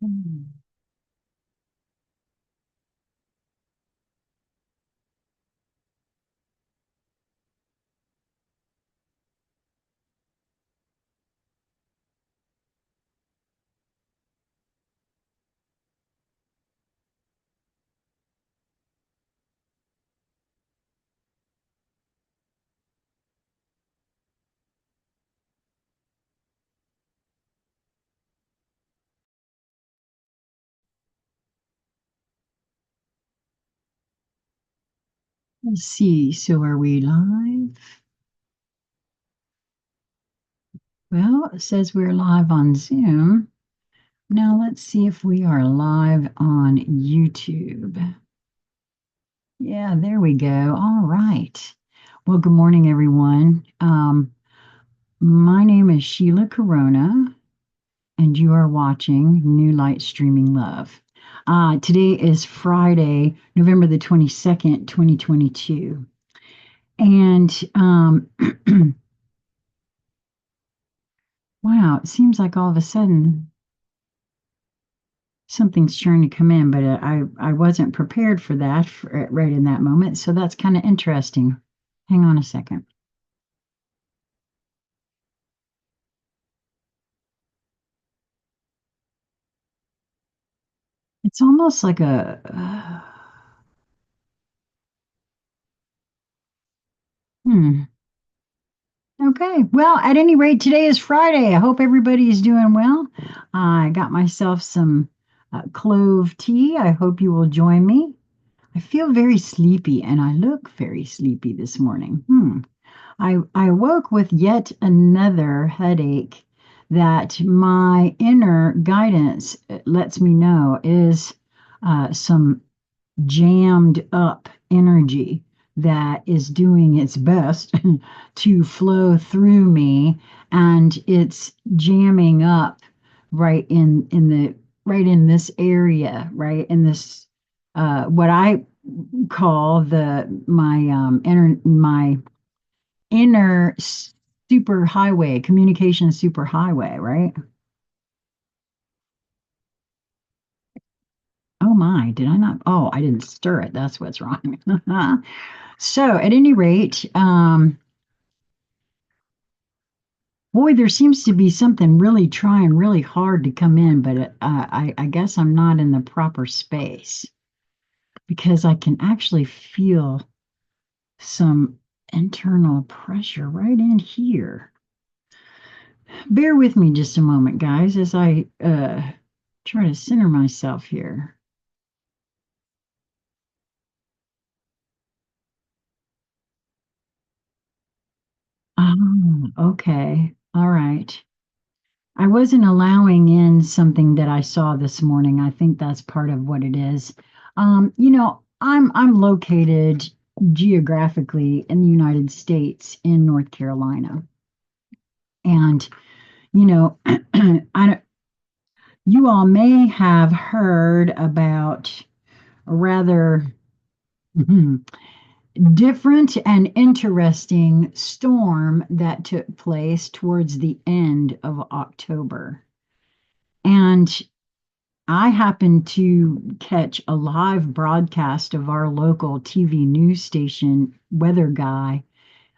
Hmm. Let's see. So are we live? Well, it says we're live on Zoom. Now let's see if we are live on YouTube. Yeah, there we go. All right. Well, good morning, everyone. My name is Sheila Corona, and you are watching New Light Streaming Love. Today is Friday, November the 22nd, 2022. And wow, it seems like all of a sudden something's trying to come in, but I wasn't prepared for that right in that moment. So that's kind of interesting. Hang on a second. It's almost like hmm. Okay. Well, at any rate, today is Friday. I hope everybody is doing well. I got myself some clove tea. I hope you will join me. I feel very sleepy and I look very sleepy this morning. I woke with yet another headache that my inner guidance lets me know is some jammed up energy that is doing its best to flow through me, and it's jamming up right in this area, right in this what I call the my inner super highway, communication super highway, right? Oh my, did I not? Oh, I didn't stir it. That's what's wrong. So, at any rate, boy, there seems to be something really trying really hard to come in, but I guess I'm not in the proper space because I can actually feel some internal pressure right in here. Bear with me just a moment, guys, as I try to center myself here. Oh, okay. All right. I wasn't allowing in something that I saw this morning. I think that's part of what it is. I'm located geographically in the United States in North Carolina. And, you know, I you all may have heard about a rather different and interesting storm that took place towards the end of October. And I happened to catch a live broadcast of our local TV news station weather guy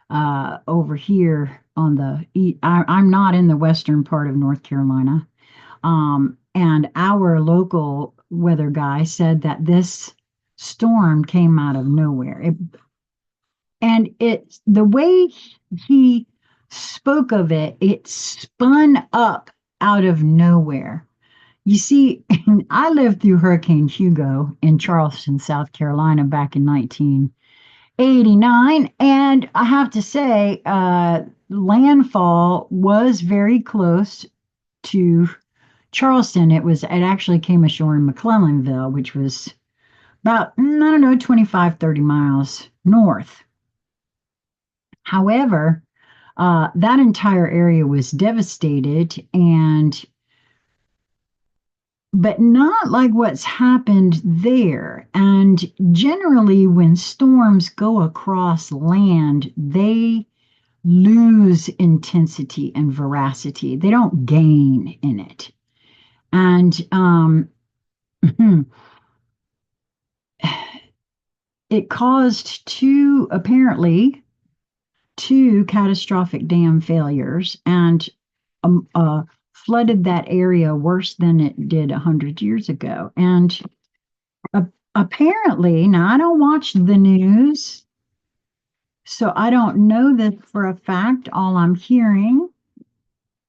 over here on I'm not in the western part of North Carolina. And our local weather guy said that this storm came out of nowhere. And it's the way he spoke of it, it spun up out of nowhere. You see, I lived through Hurricane Hugo in Charleston, South Carolina back in 1989. And I have to say, landfall was very close to Charleston. It actually came ashore in McClellanville, which was about, I don't know, 25, 30 miles north. However, that entire area was devastated, and but not like what's happened there. And generally, when storms go across land, they lose intensity and veracity. They don't gain in it. And it caused apparently, two catastrophic dam failures and um, uh, flooded that area worse than it did 100 years ago. And uh, apparently, now I don't watch the news, so I don't know this for a fact. All I'm hearing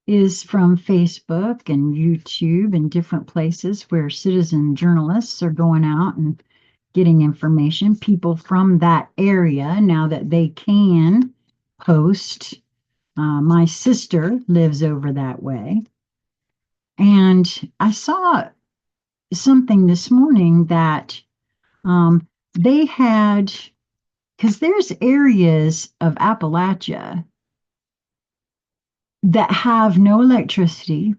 is from Facebook and YouTube and different places where citizen journalists are going out and getting information, people from that area, now that they can post. My sister lives over that way. And I saw something this morning that they had, because there's areas of Appalachia that have no electricity,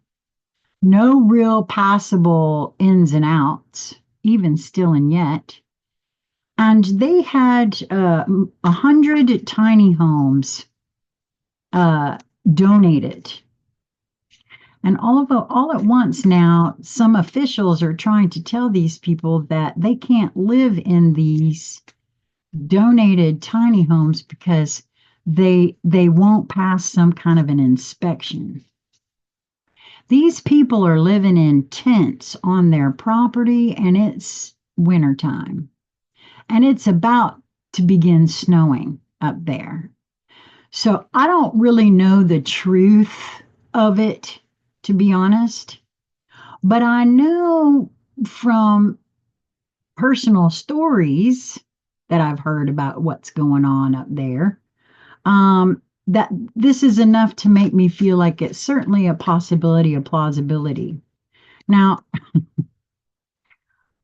no real passable ins and outs, even still and yet. And they had 100 tiny homes uh, donated. And all at once now, some officials are trying to tell these people that they can't live in these donated tiny homes because they won't pass some kind of an inspection. These people are living in tents on their property, and it's wintertime. And it's about to begin snowing up there. So I don't really know the truth of it, to be honest. But I know from personal stories that I've heard about what's going on up there, that this is enough to make me feel like it's certainly a possibility, a plausibility. Now,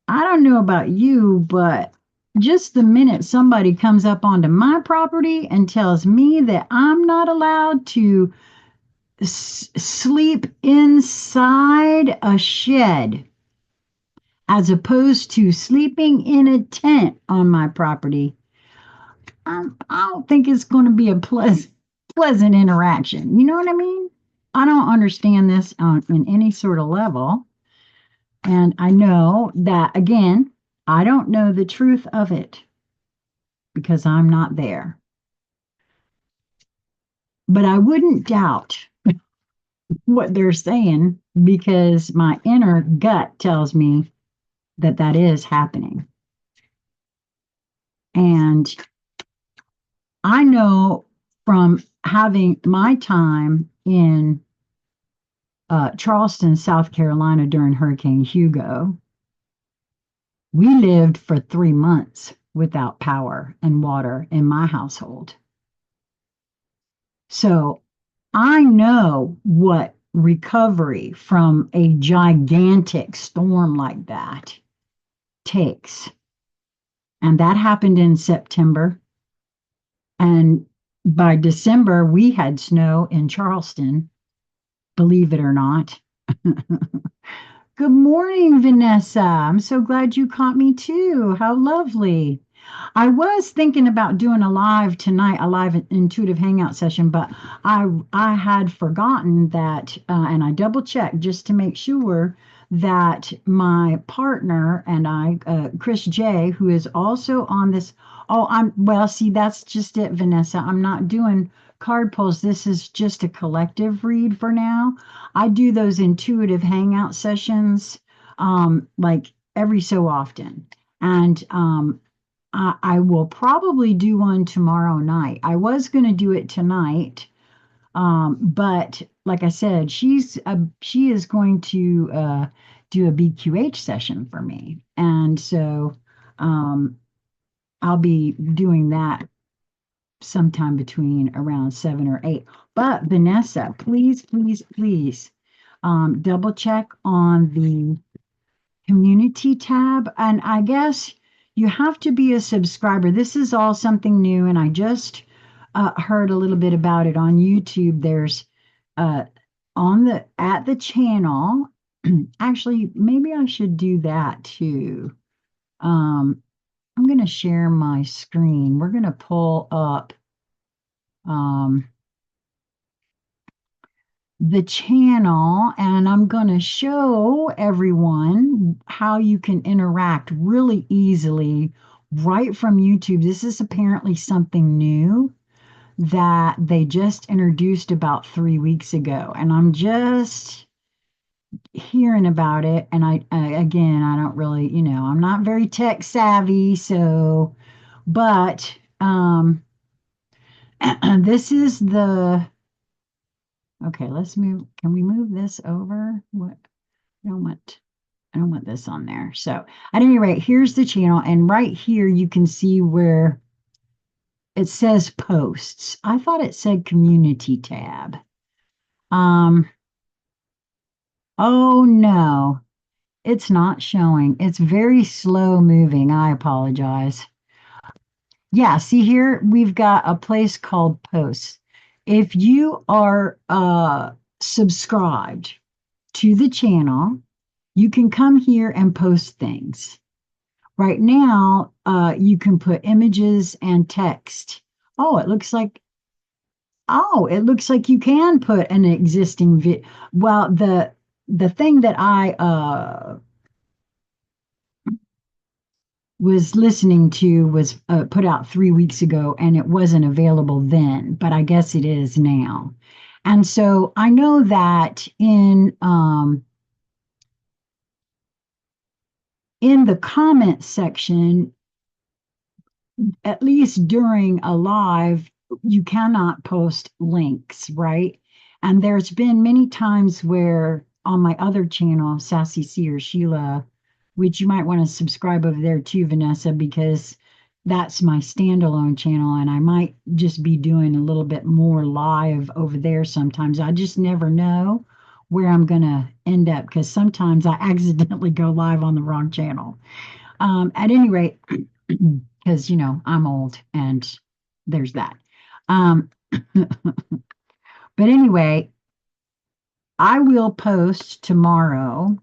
I don't know about you, but just the minute somebody comes up onto my property and tells me that I'm not allowed to sleep inside a shed as opposed to sleeping in a tent on my property, I don't think it's going to be a pleasant interaction. You know what I mean? I don't understand this in any sort of level. And I know that, again, I don't know the truth of it because I'm not there. But I wouldn't doubt what they're saying because my inner gut tells me that that is happening. And I know from having my time in Charleston, South Carolina during Hurricane Hugo, we lived for 3 months without power and water in my household. So I know what recovery from a gigantic storm like that takes. And that happened in September. And by December, we had snow in Charleston, believe it or not. Good morning, Vanessa. I'm so glad you caught me too. How lovely. I was thinking about doing a live tonight, a live intuitive hangout session, but I had forgotten that, and I double checked just to make sure that my partner and I, Chris J, who is also on this. Oh, well, see, that's just it, Vanessa. I'm not doing card pulls. This is just a collective read for now. I do those intuitive hangout sessions like every so often. And I will probably do one tomorrow night. I was going to do it tonight, but like I said, she is going to do a BQH session for me, and so I'll be doing that sometime between around 7 or 8. But Vanessa, please, please, please double check on the community tab. And I guess you have to be a subscriber. This is all something new, and I just heard a little bit about it on YouTube. There's uh, on the at the channel. Actually, maybe I should do that too. I'm going to share my screen. We're going to pull up. Um, the channel, and I'm going to show everyone how you can interact really easily right from YouTube. This is apparently something new that they just introduced about 3 weeks ago, and I'm just hearing about it. And again, I don't really, I'm not very tech savvy, so, but this is the, okay, let's move. Can we move this over? What? I don't want, I don't want this on there. So at any rate, here's the channel. And right here, you can see where it says posts. I thought it said community tab. Um, oh no, it's not showing. It's very slow moving. I apologize. Yeah, see here, we've got a place called posts. If you are subscribed to the channel, you can come here and post things. Right now, you can put images and text. Oh, it looks like you can put an existing Well, the thing that I was listening to was put out 3 weeks ago, and it wasn't available then, but I guess it is now. And so I know that in the comment section, at least during a live, you cannot post links, right? And there's been many times where on my other channel, Sassy C or Sheila, which you might want to subscribe over there too, Vanessa, because that's my standalone channel, and I might just be doing a little bit more live over there sometimes. I just never know where I'm going to end up because sometimes I accidentally go live on the wrong channel. At any rate, because I'm old and there's that. But anyway, I will post tomorrow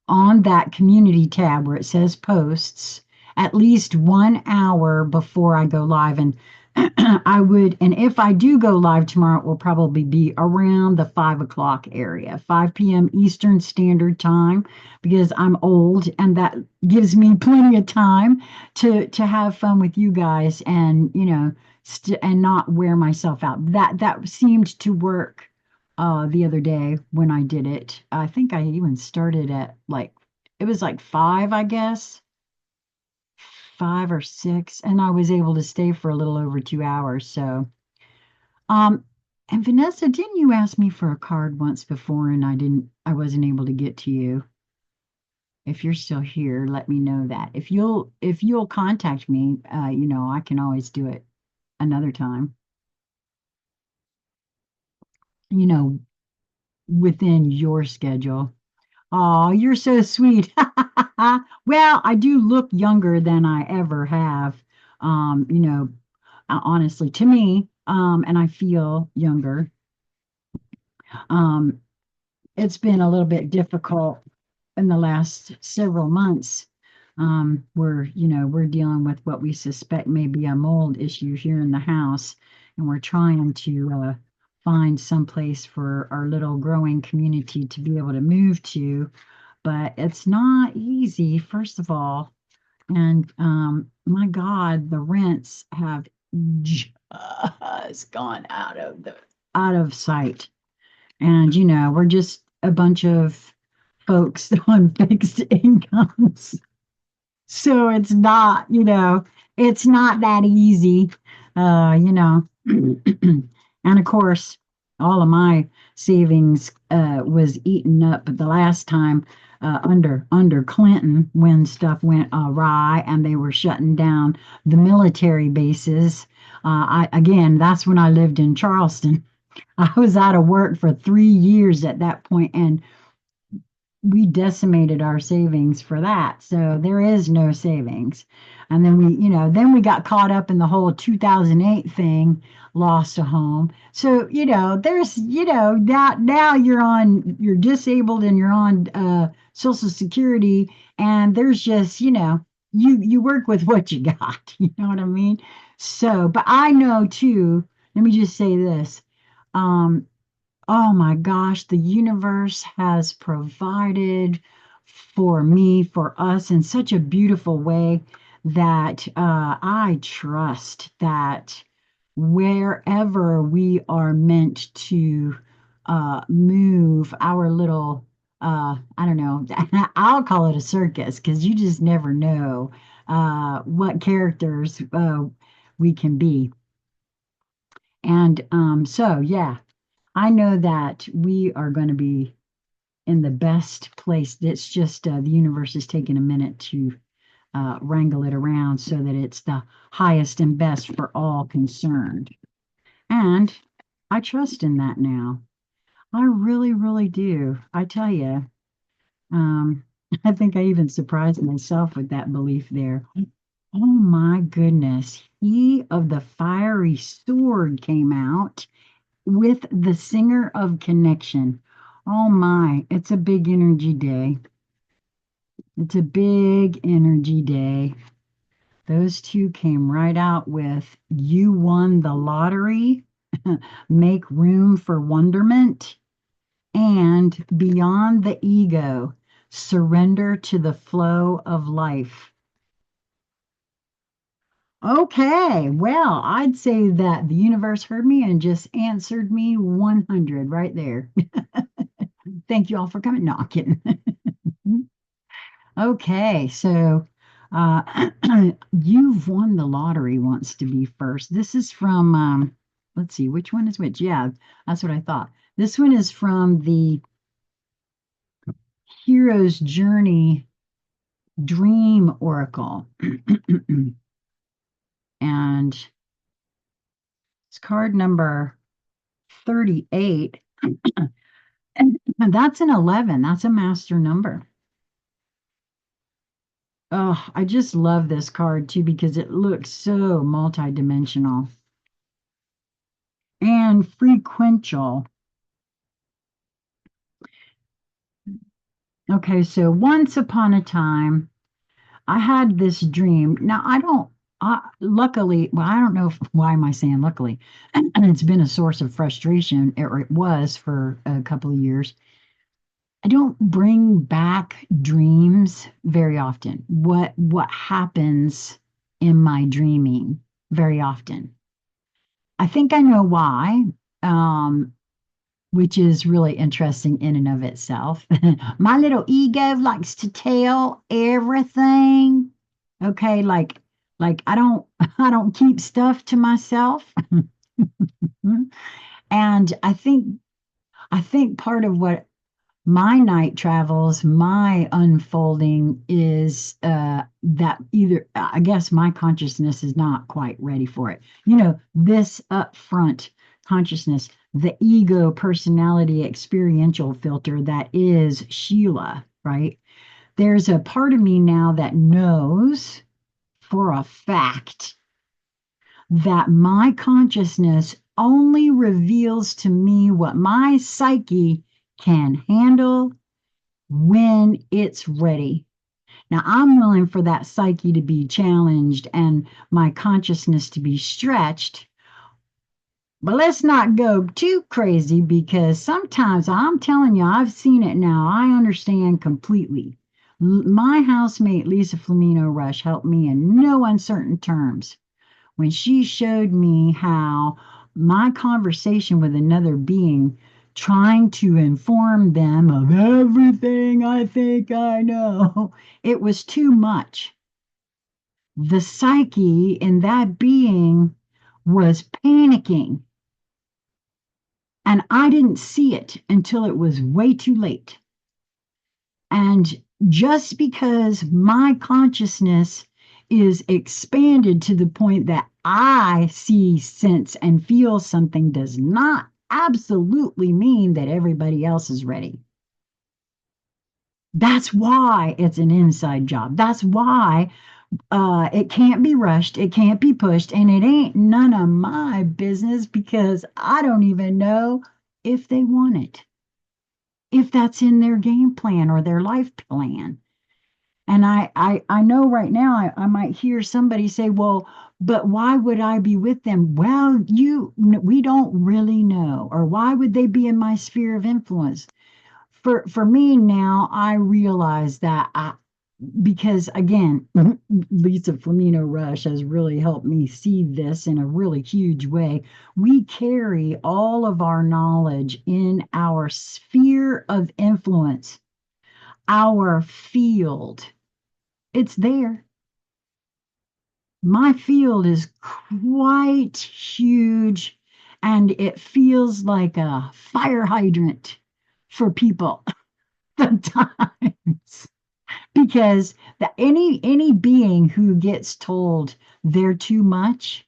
on that community tab where it says posts at least 1 hour before I go live. And and if I do go live tomorrow, it will probably be around the 5 o'clock area, 5 p.m. Eastern Standard Time, because I'm old and that gives me plenty of time to have fun with you guys and, and not wear myself out. That seemed to work the other day when I did it. I think I even started at it was like 5, I guess, 5 or 6, and I was able to stay for a little over 2 hours. So, um, and Vanessa, didn't you ask me for a card once before and I wasn't able to get to you? If you're still here, let me know that. If you'll contact me, I can always do it another time, you know, within your schedule. Oh, you're so sweet. Well, I do look younger than I ever have. Um, you know, honestly, to me, and I feel younger. Um, it's been a little bit difficult in the last several months. We're dealing with what we suspect may be a mold issue here in the house, and we're trying to find some place for our little growing community to be able to move to, but it's not easy, first of all. And my God, the rents have just gone out of sight. And we're just a bunch of folks on fixed incomes. So it's not that easy. uh, you know. And of course, all of my savings was eaten up the last time under Clinton when stuff went awry and they were shutting down the military bases. Again, that's when I lived in Charleston. I was out of work for 3 years at that point, and we decimated our savings for that. So there is no savings. And then we got caught up in the whole 2008 thing, lost a home. So, there's, now you're disabled and you're on Social Security, and there's just, you work with what you got. You know what I mean? So, but I know too, let me just say this. Um, Oh my gosh, the universe has provided for me, for us in such a beautiful way that I trust that wherever we are meant to move our little, I don't know, I'll call it a circus because you just never know what characters we can be. And so, yeah. I know that we are going to be in the best place. It's just the universe is taking a minute to wrangle it around so that it's the highest and best for all concerned. And I trust in that now. I really, really do. I tell you, um, I think I even surprised myself with that belief there. Oh my goodness. He of the fiery sword came out with the singer of connection. Oh my, it's a big energy day. It's a big energy day. Those two came right out with you won the lottery, make room for wonderment, and beyond the ego, surrender to the flow of life. Okay, well, I'd say that the universe heard me and just answered me 100 right there. Thank you all for coming. No, I'm kidding. Okay, so you've won the lottery wants to be first. This is from, let's see, which one is which? Yeah, that's what I thought. This one is from the Hero's Journey Dream Oracle. And it's card number 38. And that's an 11. That's a master number. Oh, I just love this card too because it looks so multidimensional and frequential. Okay, so once upon a time, I had this dream. Now, I don't, luckily, well, I don't know why am I saying luckily? And it's been a source of frustration, or it was for a couple of years. I don't bring back dreams very often. What happens in my dreaming very often? I think I know why. Um, which is really interesting in and of itself. My little ego likes to tell everything. Okay, like I don't I don't keep stuff to myself. And I think part of what my night travels, my unfolding is that either I guess my consciousness is not quite ready for it. This upfront consciousness, the ego personality experiential filter that is Sheila, right? There's a part of me now that knows for a fact that my consciousness only reveals to me what my psyche can handle when it's ready. Now, I'm willing for that psyche to be challenged and my consciousness to be stretched, but let's not go too crazy because sometimes I'm telling you, I've seen it now. I understand completely. My housemate, Lisa Flamino Rush, helped me in no uncertain terms when she showed me how my conversation with another being, trying to inform them of everything I think I know, it was too much. The psyche in that being was panicking, and I didn't see it until it was way too late. And just because my consciousness is expanded to the point that I see, sense, and feel something does not absolutely mean that everybody else is ready. That's why it's an inside job. That's why it can't be rushed, it can't be pushed, and it ain't none of my business because I don't even know if they want it, if that's in their game plan or their life plan. And I know right now I might hear somebody say, well, but why would I be with them? Well, we don't really know. Or why would they be in my sphere of influence? For me now, I realize that because again, Lisa Flamino Rush has really helped me see this in a really huge way. We carry all of our knowledge in our sphere of influence, our field. It's there. My field is quite huge and it feels like a fire hydrant for people sometimes. Because any being who gets told they're too much,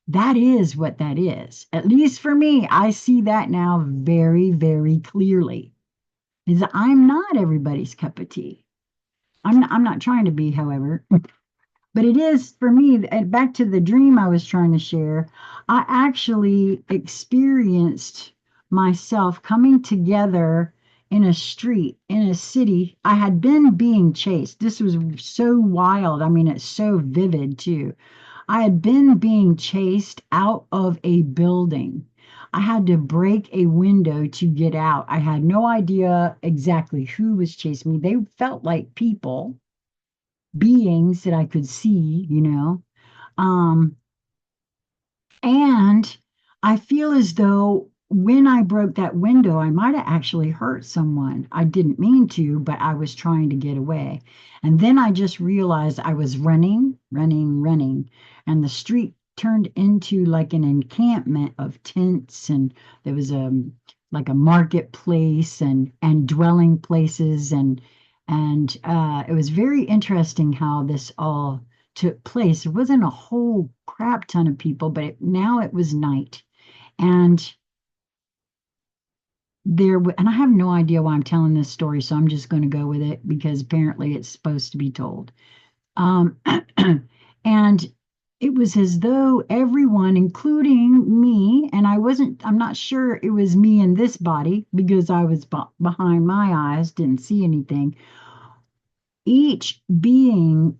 that is what that is. At least for me, I see that now very, very clearly. Is I'm not everybody's cup of tea. I'm not trying to be, however. But it is for me, and back to the dream I was trying to share, I actually experienced myself coming together in a street, in a city. I had been being chased. This was so wild. I mean, it's so vivid too. I had been being chased out of a building. I had to break a window to get out. I had no idea exactly who was chasing me. They felt like people, beings that I could see, you know. Um, and I feel as though when I broke that window, I might have actually hurt someone. I didn't mean to, but I was trying to get away. And then I just realized I was running, running, running, and the street turned into like an encampment of tents, and there was like a marketplace and dwelling places, and it was very interesting how this all took place. There wasn't a whole crap ton of people, but now it was night. And and I have no idea why I'm telling this story, so I'm just going to go with it because apparently it's supposed to be told. Um, and it was as though everyone, including me, and I'm not sure it was me in this body because I was behind my eyes, didn't see anything. Each being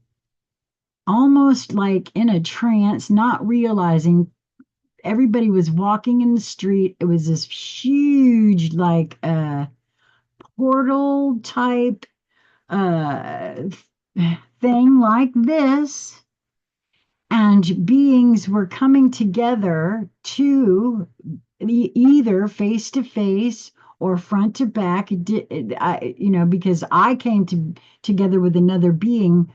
almost like in a trance, not realizing everybody was walking in the street. It was this huge, like portal type uh, thing like this. And beings were coming together to either face to face or front to back. Because I came together with another being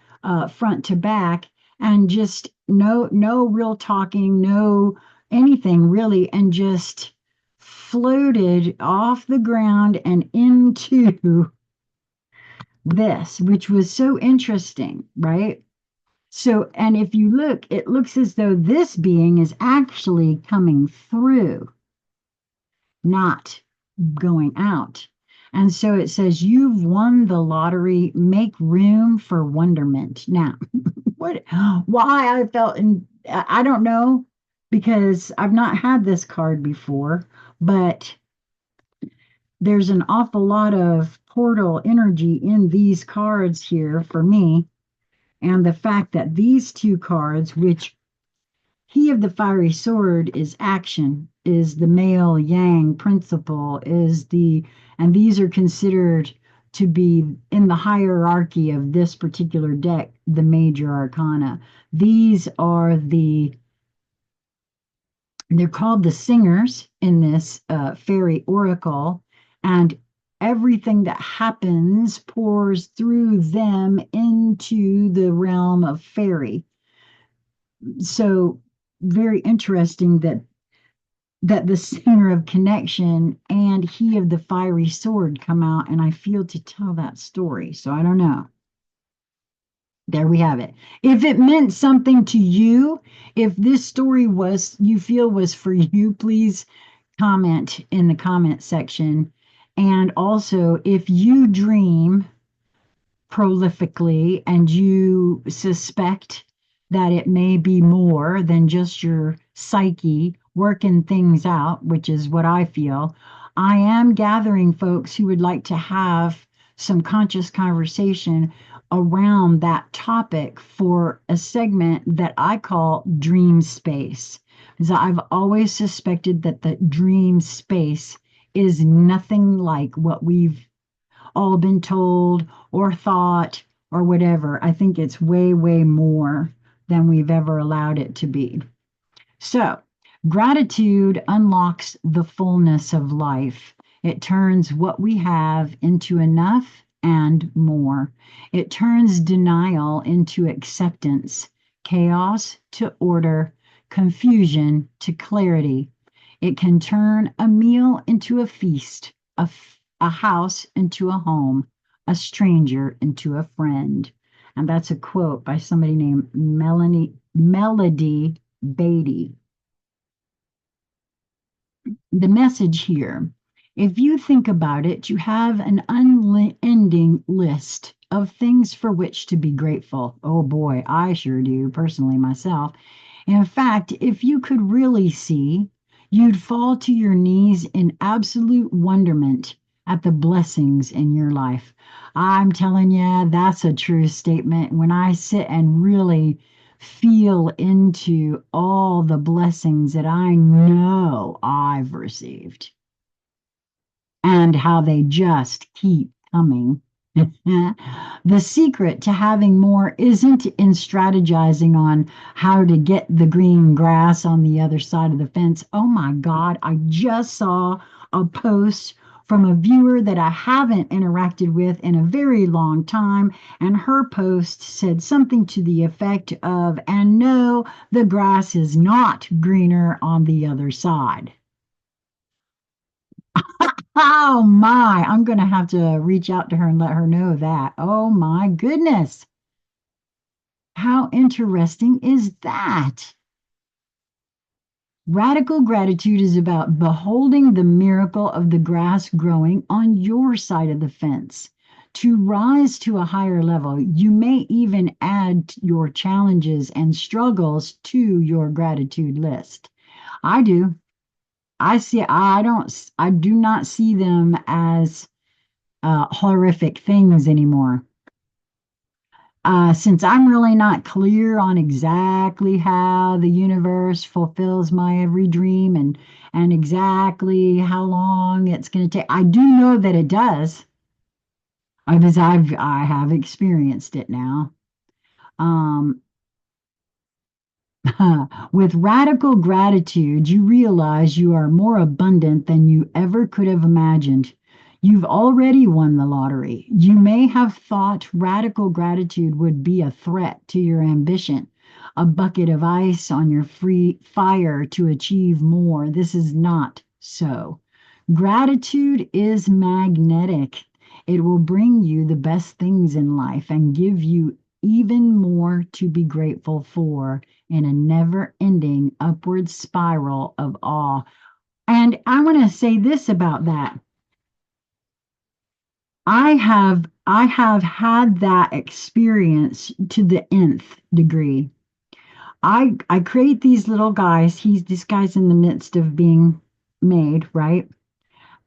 front to back, and just no real talking, no anything really, and just floated off the ground and into this, which was so interesting, right? So, and if you look, it looks as though this being is actually coming through, not going out. And so it says, you've won the lottery, make room for wonderment. Now, what, why I felt, I don't know, because I've not had this card before, but there's an awful lot of portal energy in these cards here for me. And the fact that these two cards, which he of the fiery sword is action, is the male yang principle, and these are considered to be in the hierarchy of this particular deck, the major arcana. These are they're called the singers in this fairy oracle, and everything that happens pours through them into the realm of fairy. So very interesting that the singer of connection and he of the fiery sword come out, and I feel to tell that story. So I don't know. There we have it. If it meant something to you, if this story was you feel was for you, please comment in the comment section. And also, if you dream prolifically and you suspect that it may be more than just your psyche working things out, which is what I feel, I am gathering folks who would like to have some conscious conversation around that topic for a segment that I call Dream Space. Because I've always suspected that the dream space is nothing like what we've all been told or thought or whatever. I think it's way, way more than we've ever allowed it to be. So, gratitude unlocks the fullness of life. It turns what we have into enough and more. It turns denial into acceptance, chaos to order, confusion to clarity. It can turn a meal into a feast, a house into a home, a stranger into a friend. And that's a quote by somebody named Melody Beatty. The message here, if you think about it, you have an unending list of things for which to be grateful. Oh boy, I sure do, personally, myself. In fact, if you could really see, you'd fall to your knees in absolute wonderment at the blessings in your life. I'm telling you, that's a true statement. When I sit and really feel into all the blessings that I know I've received and how they just keep coming. The secret to having more isn't in strategizing on how to get the green grass on the other side of the fence. Oh my God, I just saw a post from a viewer that I haven't interacted with in a very long time, and her post said something to the effect of, and no, the grass is not greener on the other side. Oh my, I'm going to have to reach out to her and let her know that. Oh my goodness. How interesting is that? Radical gratitude is about beholding the miracle of the grass growing on your side of the fence. To rise to a higher level, you may even add your challenges and struggles to your gratitude list. I do. I do not see them as horrific things anymore. Since I'm really not clear on exactly how the universe fulfills my every dream and exactly how long it's going to take, I do know that it does because I have experienced it now. Um, with radical gratitude, you realize you are more abundant than you ever could have imagined. You've already won the lottery. You may have thought radical gratitude would be a threat to your ambition, a bucket of ice on your free fire to achieve more. This is not so. Gratitude is magnetic. It will bring you the best things in life and give you even more to be grateful for in a never ending upward spiral of awe. And I want to say this about that. I have had that experience to the nth degree. I create these little guys. This guy's in the midst of being made, right?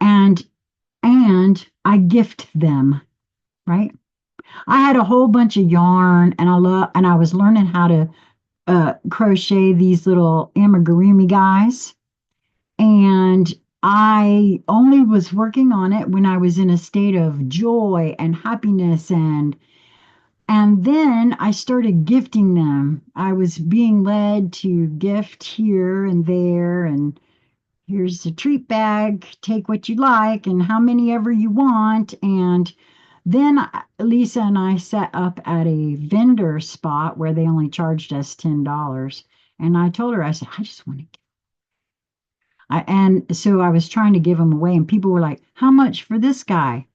And I gift them, right? I had a whole bunch of yarn and I was learning how to crochet these little amigurumi guys. And I only was working on it when I was in a state of joy and happiness and then I started gifting them. I was being led to gift here and there and here's a treat bag, take what you like and how many ever you want. And then Lisa and I set up at a vendor spot where they only charged us $10. And I told her, I said, I just want to and so I was trying to give them away, and people were like, how much for this guy?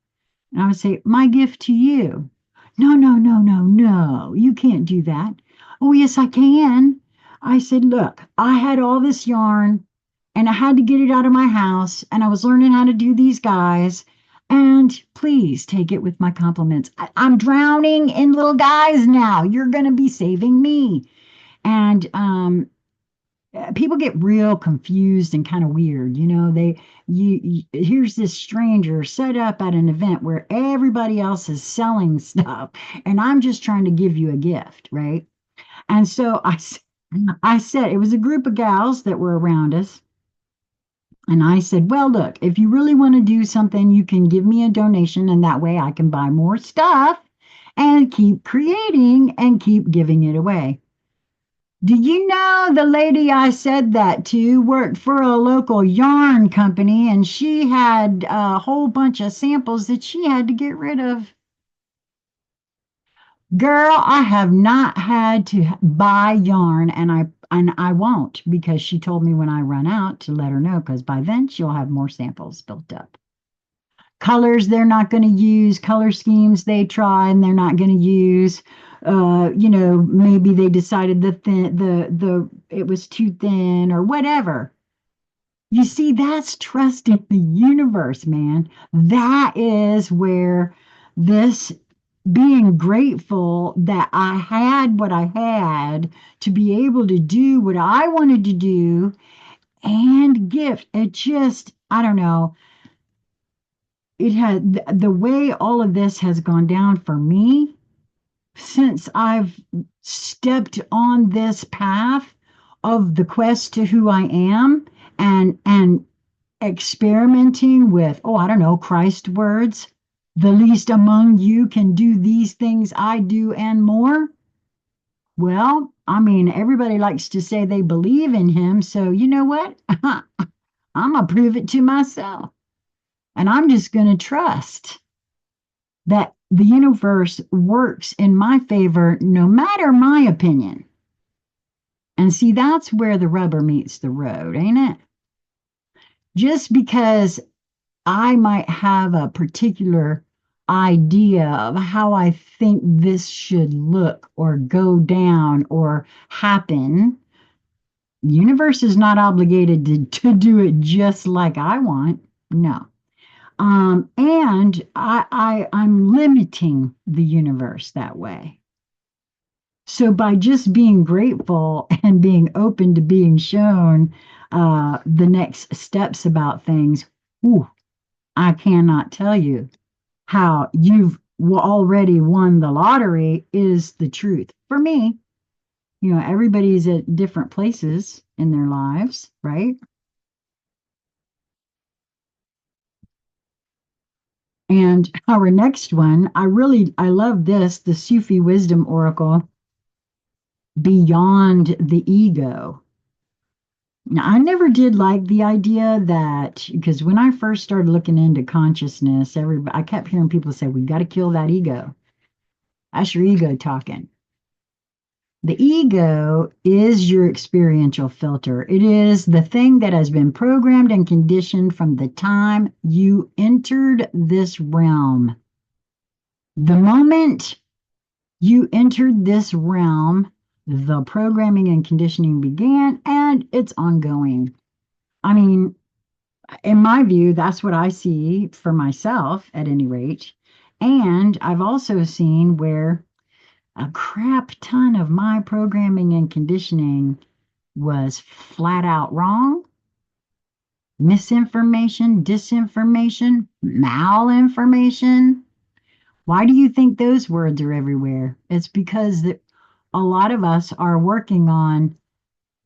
And I would say, my gift to you. No, no, no, no, no, you can't do that. Oh, yes, I can. I said, look, I had all this yarn and I had to get it out of my house, and I was learning how to do these guys. And please take it with my compliments. I'm drowning in little guys now. You're going to be saving me. And people get real confused and kind of weird. Here's this stranger set up at an event where everybody else is selling stuff, and I'm just trying to give you a gift, right? And so I said, it was a group of gals that were around us. And I said, well, look, if you really want to do something, you can give me a donation, and that way I can buy more stuff and keep creating and keep giving it away. Do you know the lady I said that to worked for a local yarn company, and she had a whole bunch of samples that she had to get rid of? Girl, I have not had to buy yarn, and I won't, because she told me when I run out to let her know, because by then she'll have more samples built up. Colors they're not going to use, color schemes they try and they're not going to use. Maybe they decided the it was too thin or whatever. You see, that's trusting the universe, man. That is where this being grateful that I had what I had to be able to do what I wanted to do and gift. It just, I don't know, it had the way all of this has gone down for me since I've stepped on this path of the quest to who I am, and experimenting with, oh, I don't know, Christ words. The least among you can do these things I do and more. Well, I mean, everybody likes to say they believe in him. So, you know what? I'm going to prove it to myself. And I'm just going to trust that the universe works in my favor no matter my opinion. And see, that's where the rubber meets the road, ain't it? Just because I might have a particular idea of how I think this should look or go down or happen, the universe is not obligated to do it just like I want. No. And I'm limiting the universe that way. So by just being grateful and being open to being shown the next steps about things, ooh, I cannot tell you how you've already won the lottery is the truth. For me, everybody's at different places in their lives, right? And our next one, I love this, the Sufi wisdom oracle, beyond the ego. Now, I never did like the idea that, because when I first started looking into consciousness, I kept hearing people say, we got to kill that ego. That's your ego talking. The ego is your experiential filter. It is the thing that has been programmed and conditioned from the time you entered this realm. The moment you entered this realm, the programming and conditioning began, and it's ongoing. I mean, in my view, that's what I see for myself at any rate. And I've also seen where a crap ton of my programming and conditioning was flat out wrong, misinformation, disinformation, malinformation. Why do you think those words are everywhere? It's because a lot of us are working on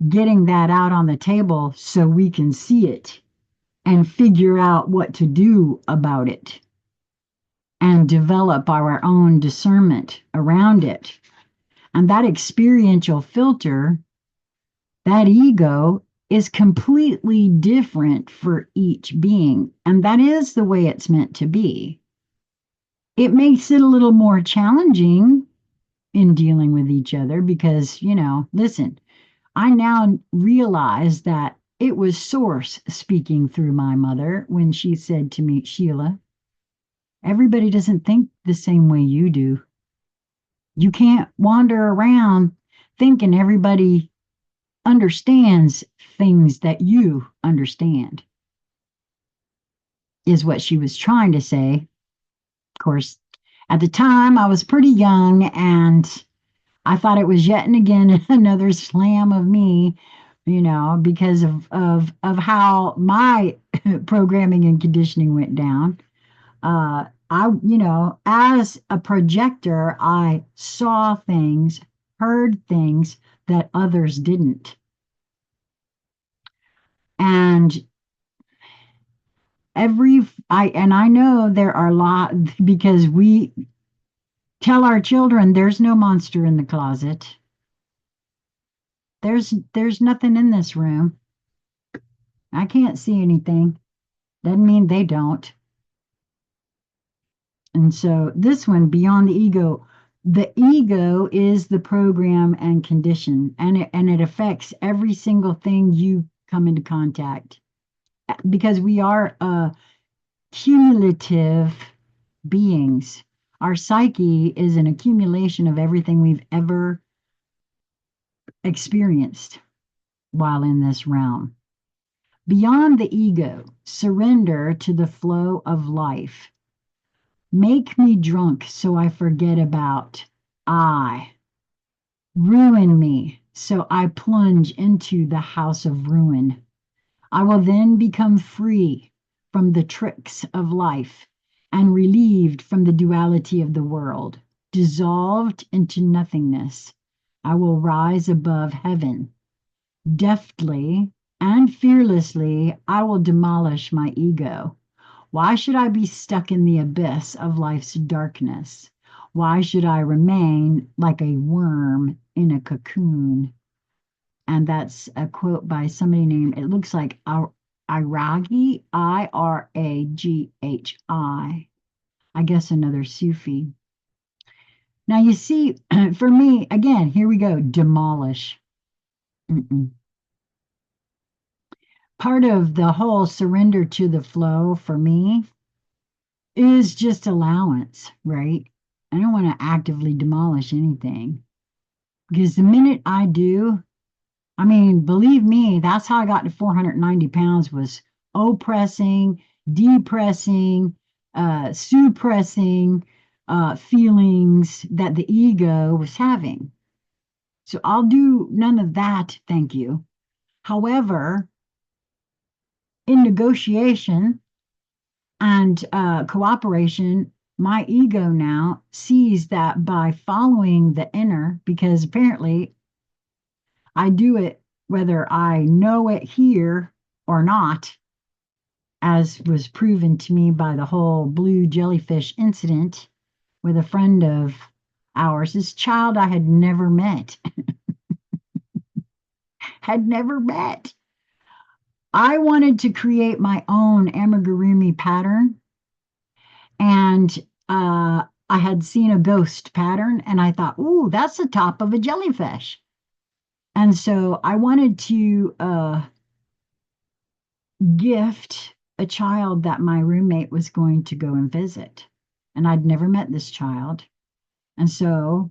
getting that out on the table so we can see it and figure out what to do about it and develop our own discernment around it. And that experiential filter, that ego, is completely different for each being. And that is the way it's meant to be. It makes it a little more challenging in dealing with each other because, listen, I now realize that it was Source speaking through my mother when she said to me, Sheila, everybody doesn't think the same way you do. You can't wander around thinking everybody understands things that you understand, is what she was trying to say. Of course, at the time, I was pretty young, and I thought it was yet and again another slam of me because of how my programming and conditioning went down. As a projector, I saw things, heard things that others didn't. And I know there are a lot because we tell our children there's no monster in the closet. There's nothing in this room. I can't see anything. Doesn't mean they don't. And so this one, beyond the ego is the program and condition, and it affects every single thing you come into contact because we are cumulative beings. Our psyche is an accumulation of everything we've ever experienced while in this realm. Beyond the ego, surrender to the flow of life. Make me drunk so I forget about I. Ruin me so I plunge into the house of ruin. I will then become free from the tricks of life and relieved from the duality of the world, dissolved into nothingness. I will rise above heaven. Deftly and fearlessly, I will demolish my ego. Why should I be stuck in the abyss of life's darkness? Why should I remain like a worm in a cocoon? And that's a quote by somebody named, it looks like Iragi, Iraghi. I guess another Sufi. Now, you see, for me, again, here we go, demolish. Mm-mm. Part of the whole surrender to the flow for me is just allowance, right? I don't want to actively demolish anything because the minute I do, I mean, believe me, that's how I got to 490 pounds was oppressing, depressing, suppressing feelings that the ego was having. So I'll do none of that, thank you. However, in negotiation and cooperation, my ego now sees that by following the inner, because apparently I do it whether I know it here or not, as was proven to me by the whole blue jellyfish incident with a friend of ours, this child I had never met, had never met. I wanted to create my own amigurumi pattern, and I had seen a ghost pattern, and I thought, ooh, that's the top of a jellyfish. And so I wanted to gift a child that my roommate was going to go and visit. And I'd never met this child. And so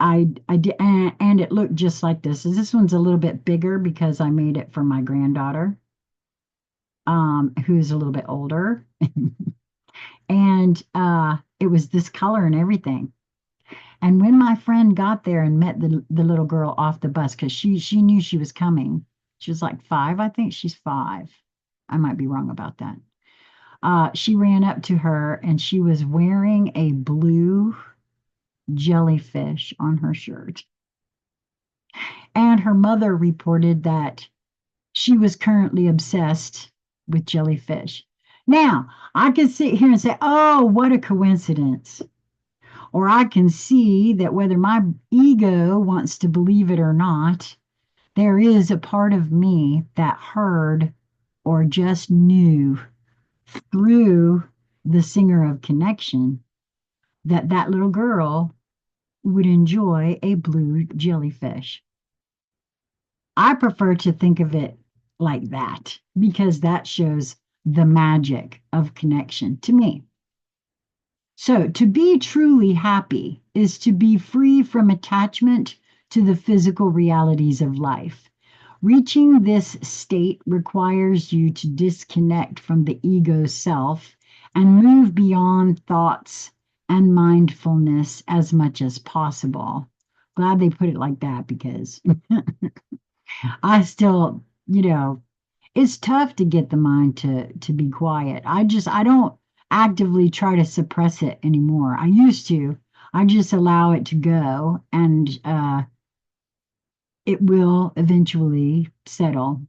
I did, and it looked just like this. This one's a little bit bigger because I made it for my granddaughter, who's a little bit older. And it was this color and everything. And when my friend got there and met the little girl off the bus, because she knew she was coming, she was like 5, I think she's 5. I might be wrong about that. She ran up to her and she was wearing a blue jellyfish on her shirt. And her mother reported that she was currently obsessed with jellyfish. Now, I can sit here and say, oh, what a coincidence. Or I can see that whether my ego wants to believe it or not, there is a part of me that heard or just knew through the singer of connection that that little girl would enjoy a blue jellyfish. I prefer to think of it like that because that shows the magic of connection to me. So, to be truly happy is to be free from attachment to the physical realities of life. Reaching this state requires you to disconnect from the ego self and move beyond thoughts and mindfulness as much as possible. Glad they put it like that because I still, it's tough to get the mind to be quiet. I don't actively try to suppress it anymore. I used to. I just allow it to go, and it will eventually settle.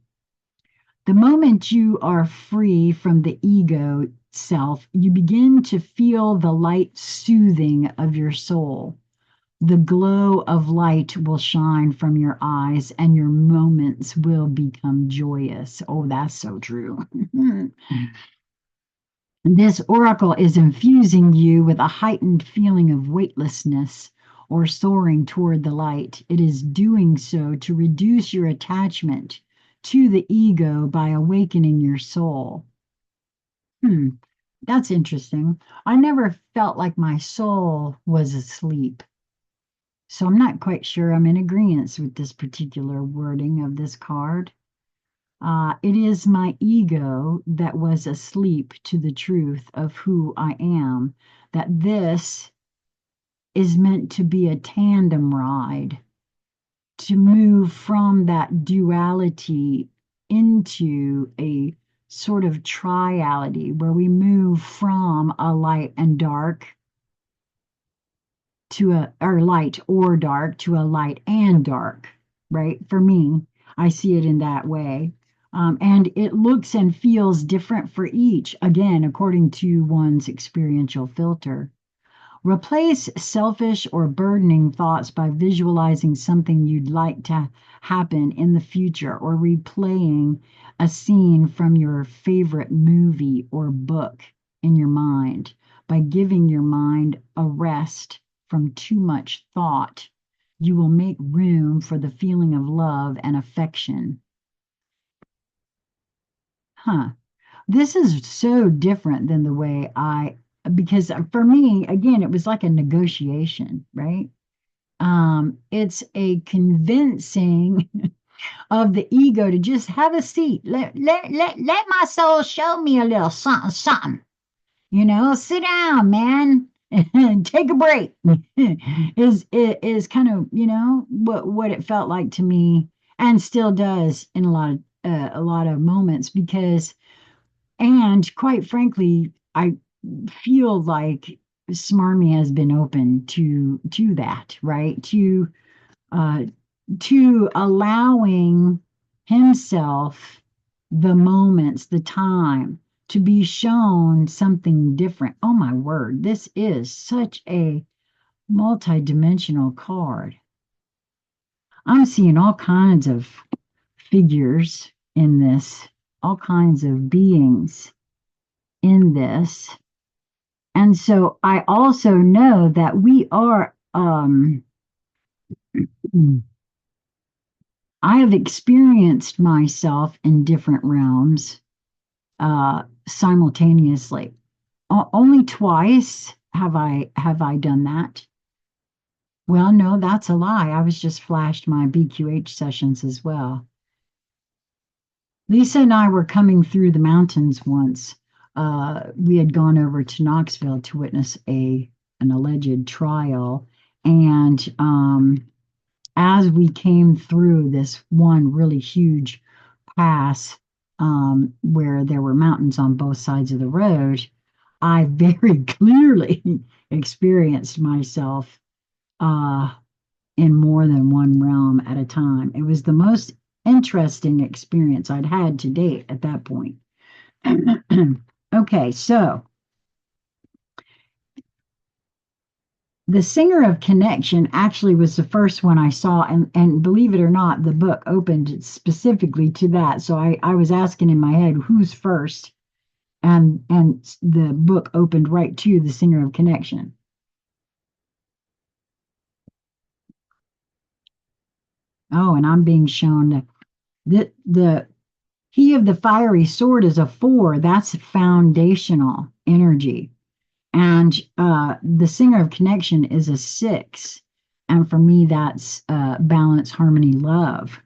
The moment you are free from the ego self, you begin to feel the light soothing of your soul. The glow of light will shine from your eyes and your moments will become joyous. Oh, that's so true. This oracle is infusing you with a heightened feeling of weightlessness or soaring toward the light. It is doing so to reduce your attachment to the ego by awakening your soul. Hmm, that's interesting. I never felt like my soul was asleep. So I'm not quite sure I'm in agreement with this particular wording of this card. It is my ego that was asleep to the truth of who I am, that this is meant to be a tandem ride, to move from that duality into a sort of triality where we move from a light and dark to a or light or dark to a light and dark, right? For me, I see it in that way. And it looks and feels different for each, again, according to one's experiential filter. Replace selfish or burdening thoughts by visualizing something you'd like to happen in the future or replaying a scene from your favorite movie or book in your mind. By giving your mind a rest from too much thought, you will make room for the feeling of love and affection. Huh. This is so different than the way because for me, again, it was like a negotiation, right? It's a convincing of the ego to just have a seat. Let my soul show me a little something, something. Sit down, man, and take a break. is kind of, what it felt like to me and still does in a lot of moments because and quite frankly, I feel like Smarmy has been open to that, right? Uh, to allowing himself the moments, the time to be shown something different. Oh my word, this is such a multi-dimensional card. I'm seeing all kinds of figures in this, all kinds of beings in this. And so I also know that we are, I have experienced myself in different realms simultaneously. Only twice have I done that. Well, no, that's a lie. I was just flashed my BQH sessions as well. Lisa and I were coming through the mountains once. We had gone over to Knoxville to witness an alleged trial, and as we came through this one really huge pass where there were mountains on both sides of the road, I very clearly experienced myself uh, in more than one realm at a time. It was the most interesting experience I'd had to date at that point. Okay, so the Singer of Connection actually was the first one I saw, and believe it or not, the book opened specifically to that. So I was asking in my head, who's first? And the book opened right to the Singer of Connection. Oh, and I'm being shown the Key of the Fiery Sword is a 4. That's foundational energy. And the Singer of Connection is a 6. And for me, that's balance, harmony, love.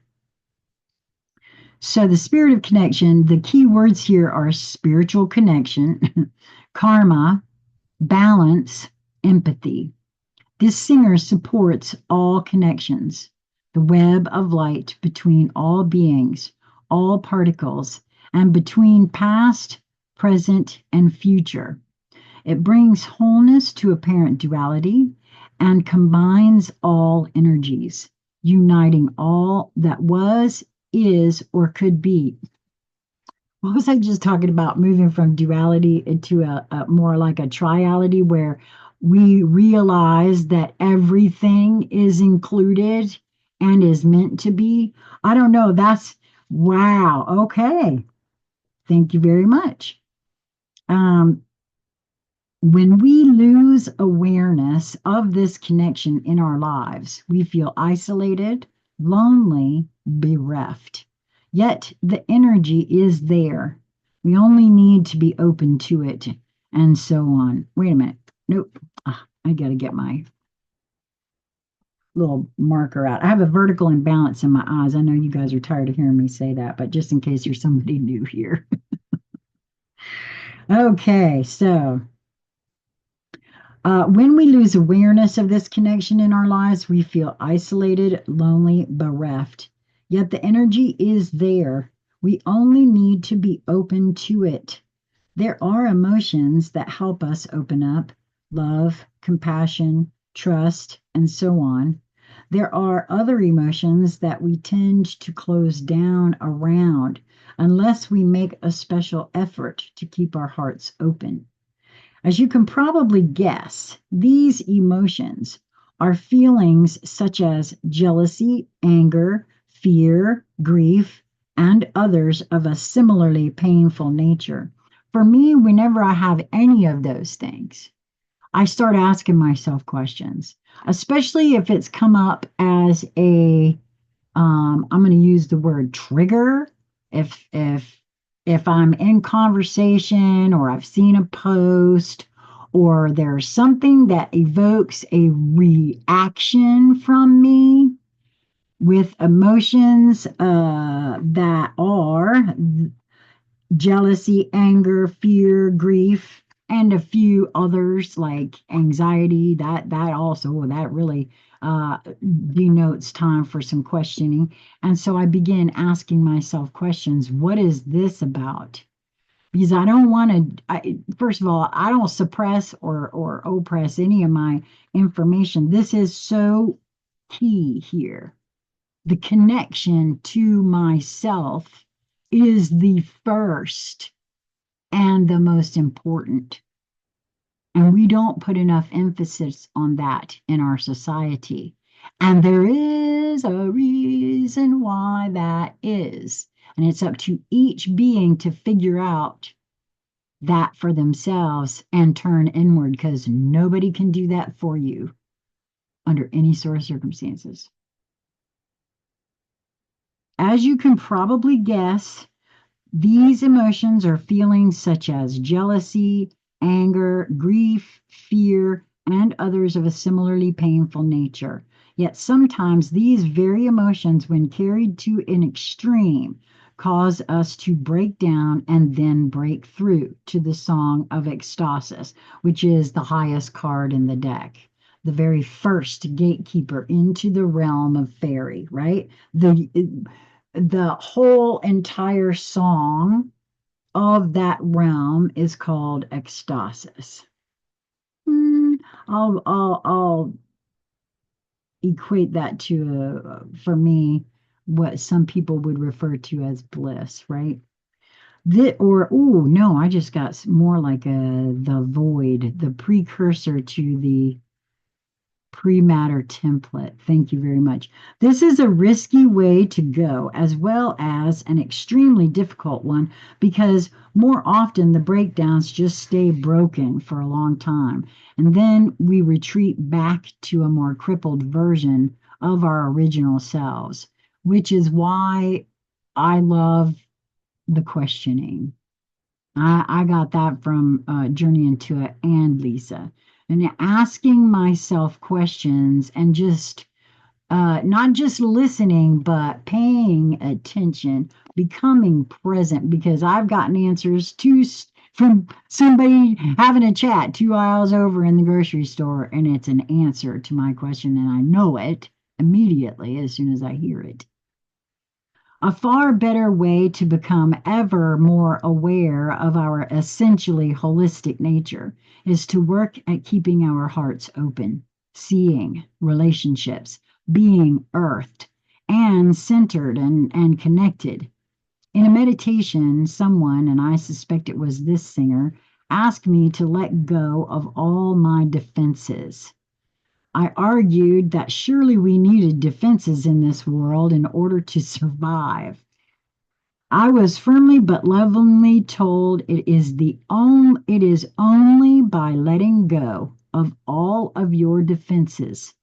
So the Spirit of Connection, the key words here are spiritual connection, karma, balance, empathy. This singer supports all connections. the web of light between all beings, all particles, and between past, present, and future. It brings wholeness to apparent duality and combines all energies, uniting all that was, is, or could be. What was I just talking about? Moving from duality into a more like a triality where we realize that everything is included and is meant to be. I don't know. That's wow. Okay. Thank you very much. Um, when we lose awareness of this connection in our lives, we feel isolated, lonely, bereft. Yet the energy is there. We only need to be open to it, and so on. Wait a minute. Nope. I got to get my little marker out. I have a vertical imbalance in my eyes. I know you guys are tired of hearing me say that, but just in case you're somebody new here. Okay, so when we lose awareness of this connection in our lives, we feel isolated, lonely, bereft. Yet the energy is there. We only need to be open to it. There are emotions that help us open up: love, compassion, trust, and so on. There are other emotions that we tend to close down around unless we make a special effort to keep our hearts open. As you can probably guess, these emotions are feelings such as jealousy, anger, fear, grief, and others of a similarly painful nature. For me, whenever I have any of those things, I start asking myself questions, especially if it's come up as a I'm going to use the word trigger. If I'm in conversation or I've seen a post or there's something that evokes a reaction from me with emotions that are jealousy, anger, fear, grief, and a few others like anxiety. That also that really denotes time for some questioning. And so I begin asking myself questions. What is this about? Because I don't want to. First of all, I don't suppress or oppress any of my information. This is so key here. The connection to myself is the first and the most important. And we don't put enough emphasis on that in our society. And there is a reason why that is. And it's up to each being to figure out that for themselves and turn inward because nobody can do that for you under any sort of circumstances. As you can probably guess, these emotions are feelings such as jealousy, anger, grief, fear, and others of a similarly painful nature. Yet sometimes these very emotions, when carried to an extreme, cause us to break down and then break through to the song of ecstasis, which is the highest card in the deck. The very first gatekeeper into the realm of fairy, right? The whole entire song of that realm is called ecstasis. Hmm, I'll equate that to for me what some people would refer to as bliss, right? Or oh no, I just got more like the void, the precursor to the pre-matter template. Thank you very much. This is a risky way to go, as well as an extremely difficult one, because more often the breakdowns just stay broken for a long time. And then we retreat back to a more crippled version of our original selves, which is why I love the questioning. I got that from Journey into It and Lisa. And asking myself questions and just not just listening, but paying attention, becoming present, because I've gotten answers from somebody having a chat 2 aisles over in the grocery store, and it's an answer to my question, and I know it, immediately as soon as I hear it. A far better way to become ever more aware of our essentially holistic nature is to work at keeping our hearts open, seeing relationships, being earthed, and centered and connected. In a meditation, someone, and I suspect it was this singer, asked me to let go of all my defenses. I argued that surely we needed defenses in this world in order to survive. I was firmly but lovingly told it is only by letting go of all of your defenses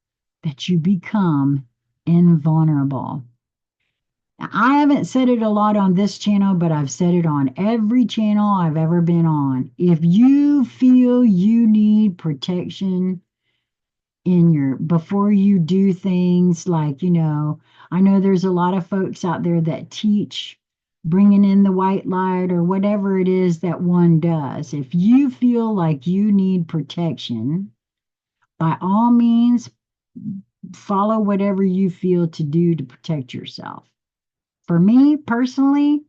that you become invulnerable. Now, I haven't said it a lot on this channel, but I've said it on every channel I've ever been on. If you feel you need protection in your before you do things like, I know there's a lot of folks out there that teach bringing in the white light or whatever it is that one does. If you feel like you need protection, by all means, follow whatever you feel to do to protect yourself. For me personally,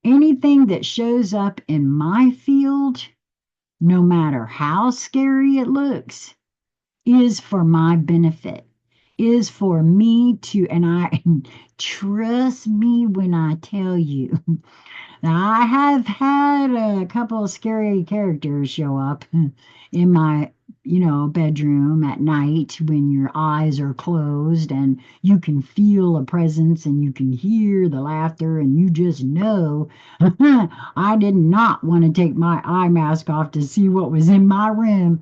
anything that shows up in my field, no matter how scary it looks, is for my benefit, is for me to, and I trust me when I tell you, I have had a couple of scary characters show up in my, bedroom at night when your eyes are closed and you can feel a presence and you can hear the laughter and you just know I did not want to take my eye mask off to see what was in my room.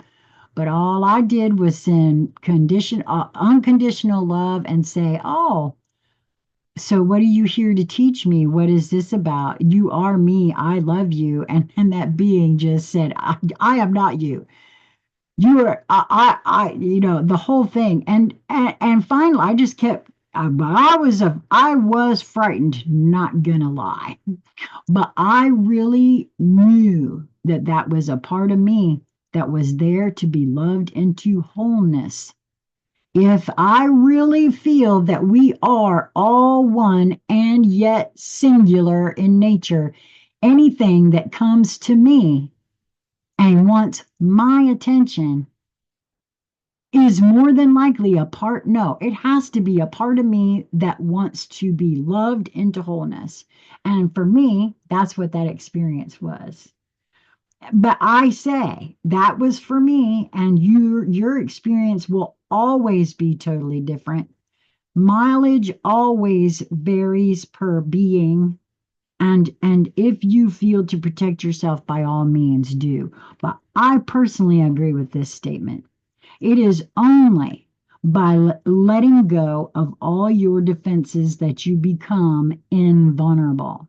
But all I did was send unconditional love and say, "Oh, so what are you here to teach me? What is this about? You are me. I love you." And that being just said, I am not you. You are, the whole thing. And finally, I just kept, but I was frightened, not gonna lie. But I really knew that that was a part of me that was there to be loved into wholeness. If I really feel that we are all one and yet singular in nature, anything that comes to me and wants my attention is more than likely no, it has to be a part of me that wants to be loved into wholeness. And for me, that's what that experience was. But I say that was for me, and your experience will always be totally different. Mileage always varies per being, and if you feel to protect yourself, by all means do. But I personally agree with this statement. It is only by letting go of all your defenses that you become invulnerable.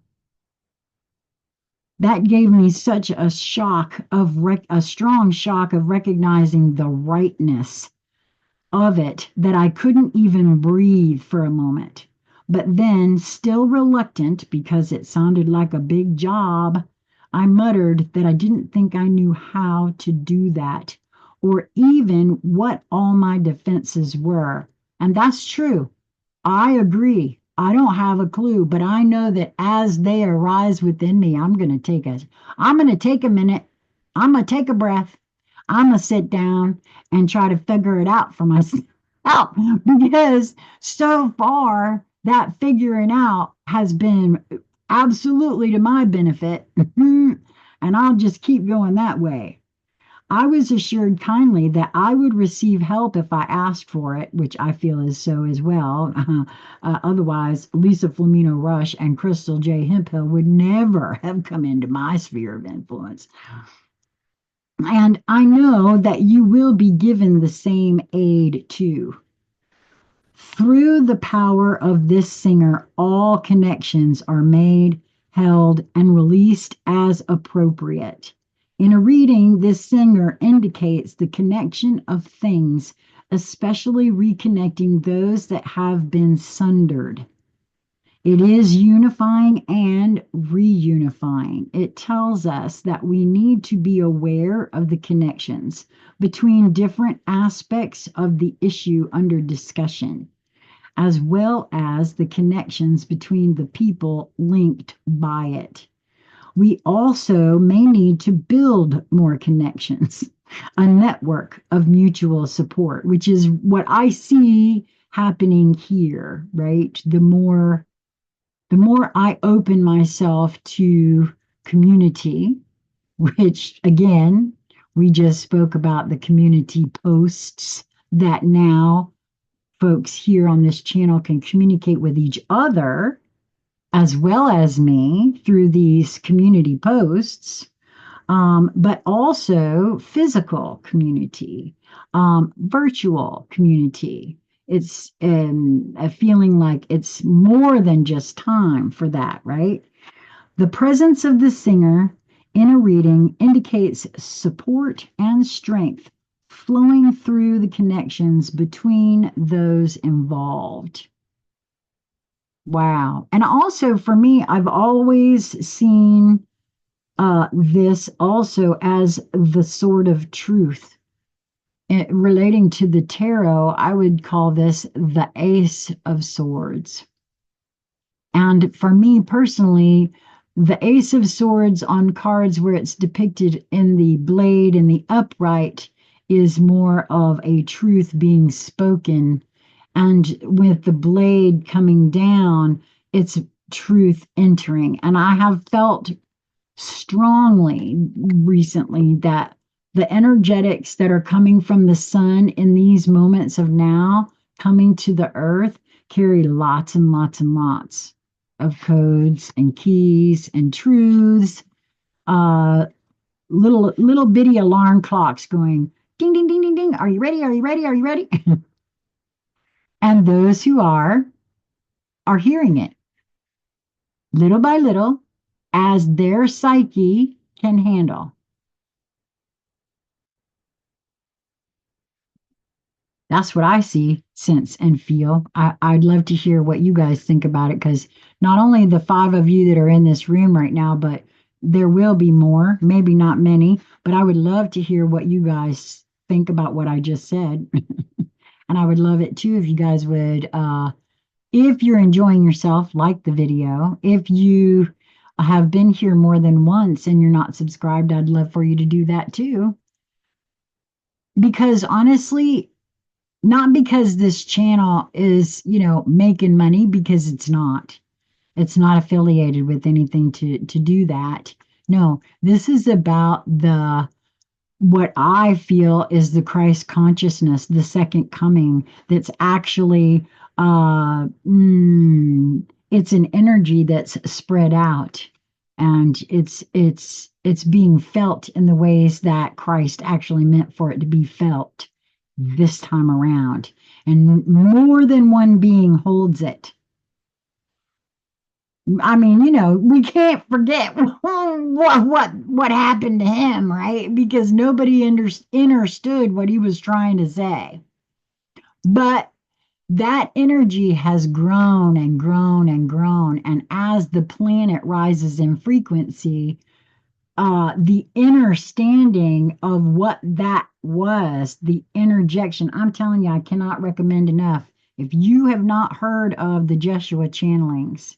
That gave me such a a strong shock of recognizing the rightness of it that I couldn't even breathe for a moment. But then, still reluctant because it sounded like a big job, I muttered that I didn't think I knew how to do that, or even what all my defenses were. And that's true. I agree. I don't have a clue, but I know that as they arise within me, I'm going to take a minute. I'm going to take a breath. I'm going to sit down and try to figure it out for myself because so far that figuring out has been absolutely to my benefit. And I'll just keep going that way. I was assured kindly that I would receive help if I asked for it, which I feel is so as well. Otherwise, Lisa Flamino Rush and Crystal J. Hemphill would never have come into my sphere of influence. And I know that you will be given the same aid too. Through the power of this singer, all connections are made, held, and released as appropriate. In a reading, this singer indicates the connection of things, especially reconnecting those that have been sundered. It is unifying and reunifying. It tells us that we need to be aware of the connections between different aspects of the issue under discussion, as well as the connections between the people linked by it. We also may need to build more connections, a network of mutual support, which is what I see happening here, right? The more I open myself to community, which again, we just spoke about the community posts that now folks here on this channel can communicate with each other as well as me through these community posts, but also physical community, virtual community. It's a feeling like it's more than just time for that, right? The presence of the singer in a reading indicates support and strength flowing through the connections between those involved. Wow. And also for me, I've always seen this also as the sword of truth. Relating to the tarot, I would call this the Ace of Swords. And for me personally, the Ace of Swords on cards where it's depicted in the blade and the upright is more of a truth being spoken. And with the blade coming down, it's truth entering. And I have felt strongly recently that the energetics that are coming from the sun in these moments of now coming to the earth carry lots and lots and lots of codes and keys and truths, uh, little bitty alarm clocks going ding ding ding ding ding. Are you ready? Are you ready? Are you ready? And those who are hearing it little by little as their psyche can handle. That's what I see, sense, and feel. I'd love to hear what you guys think about it because not only the five of you that are in this room right now, but there will be more, maybe not many, but I would love to hear what you guys think about what I just said. And I would love it too if you guys would, if you're enjoying yourself, like the video. If you have been here more than once and you're not subscribed, I'd love for you to do that too. Because honestly, not because this channel is, making money, because it's not. It's not affiliated with anything to do that. No, this is about the what I feel is the Christ consciousness, the second coming, that's actually it's an energy that's spread out, and it's being felt in the ways that Christ actually meant for it to be felt this time around, and more than one being holds it. I mean, we can't forget what happened to him, right? Because nobody understood what he was trying to say. But that energy has grown and grown and grown, and as the planet rises in frequency, the understanding of what that was, the interjection. I'm telling you, I cannot recommend enough. If you have not heard of the Jeshua channelings,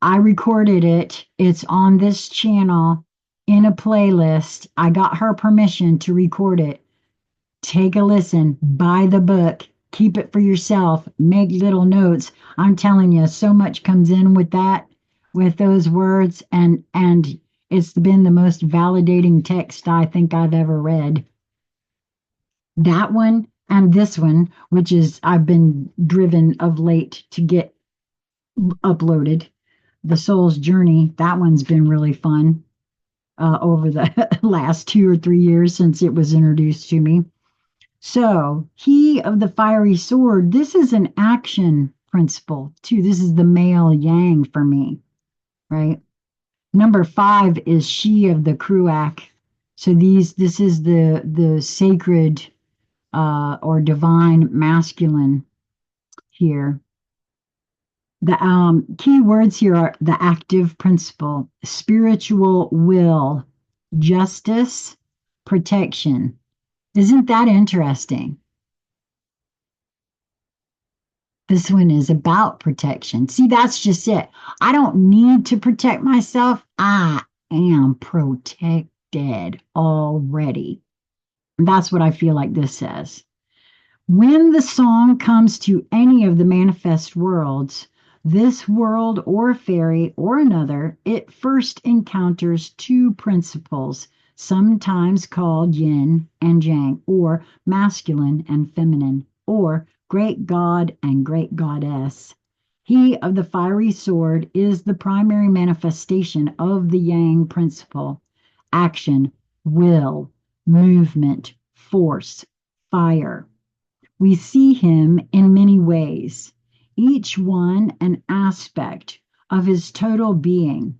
I recorded it. It's on this channel in a playlist. I got her permission to record it. Take a listen, buy the book, keep it for yourself, make little notes. I'm telling you, so much comes in with that, with those words, and it's been the most validating text I think I've ever read. That one and this one, which is I've been driven of late to get uploaded. The Soul's Journey, that one's been really fun over the last 2 or 3 years since it was introduced to me. So, He of the Fiery Sword, this is an action principle too. This is the male yang for me, right? Number 5 is She of the Kruak. So this is the sacred or divine masculine here. The key words here are the active principle, spiritual will, justice, protection. Isn't that interesting? This one is about protection. See, that's just it. I don't need to protect myself. I am protected already. And that's what I feel like this says. When the song comes to any of the manifest worlds, this world or fairy or another, it first encounters two principles, sometimes called yin and yang, or masculine and feminine, or great god and great goddess. He of the fiery sword is the primary manifestation of the yang principle: action, will, movement, force, fire. We see him in many ways, each one an aspect of his total being.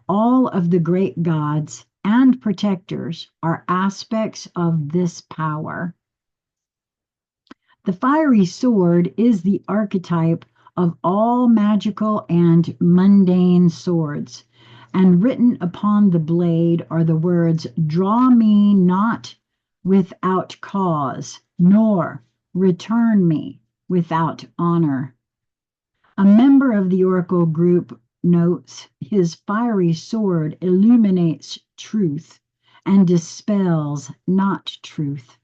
All of the great gods and protectors are aspects of this power. The fiery sword is the archetype of all magical and mundane swords, and written upon the blade are the words, "Draw me not without cause, nor return me without honor." A member of the Oracle group notes his fiery sword illuminates truth and dispels not truth.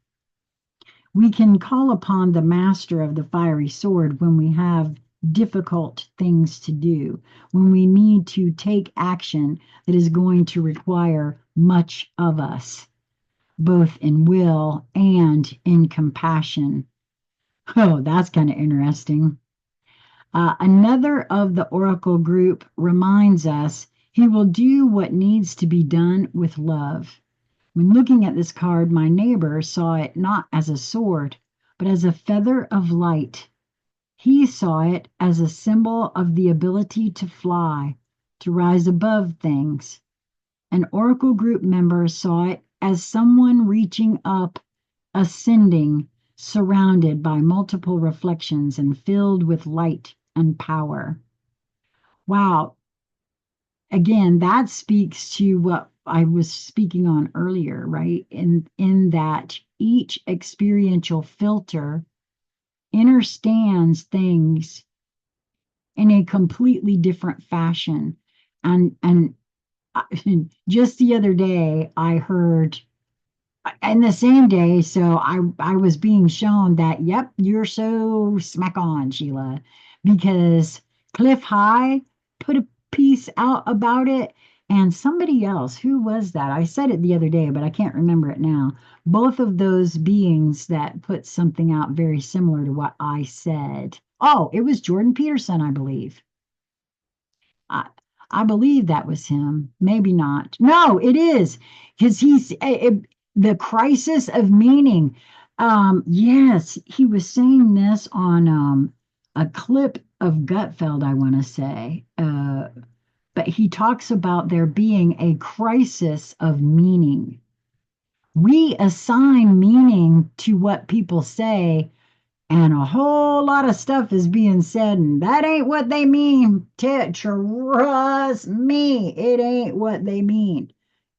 We can call upon the master of the fiery sword when we have difficult things to do, when we need to take action that is going to require much of us, both in will and in compassion. Oh, that's kind of interesting. Another of the Oracle group reminds us he will do what needs to be done with love. When looking at this card, my neighbor saw it not as a sword, but as a feather of light. He saw it as a symbol of the ability to fly, to rise above things. An Oracle group member saw it as someone reaching up, ascending, surrounded by multiple reflections and filled with light and power. Wow. Again, that speaks to what I was speaking on earlier, right? In that each experiential filter understands things in a completely different fashion. And just the other day, I heard, and the same day, so I was being shown that, yep, you're so smack on, Sheila, because Cliff High put a piece out about it, and somebody else, who was that? I said it the other day, but I can't remember it now. Both of those beings that put something out very similar to what I said. Oh, it was Jordan Peterson, I believe. I, I believe that was him. Maybe not. No, it is because the crisis of meaning. Yes, he was saying this on a clip of Gutfeld, I want to say. But he talks about there being a crisis of meaning. We assign meaning to what people say, and a whole lot of stuff is being said, and that ain't what they mean. Trust me, it ain't what they mean.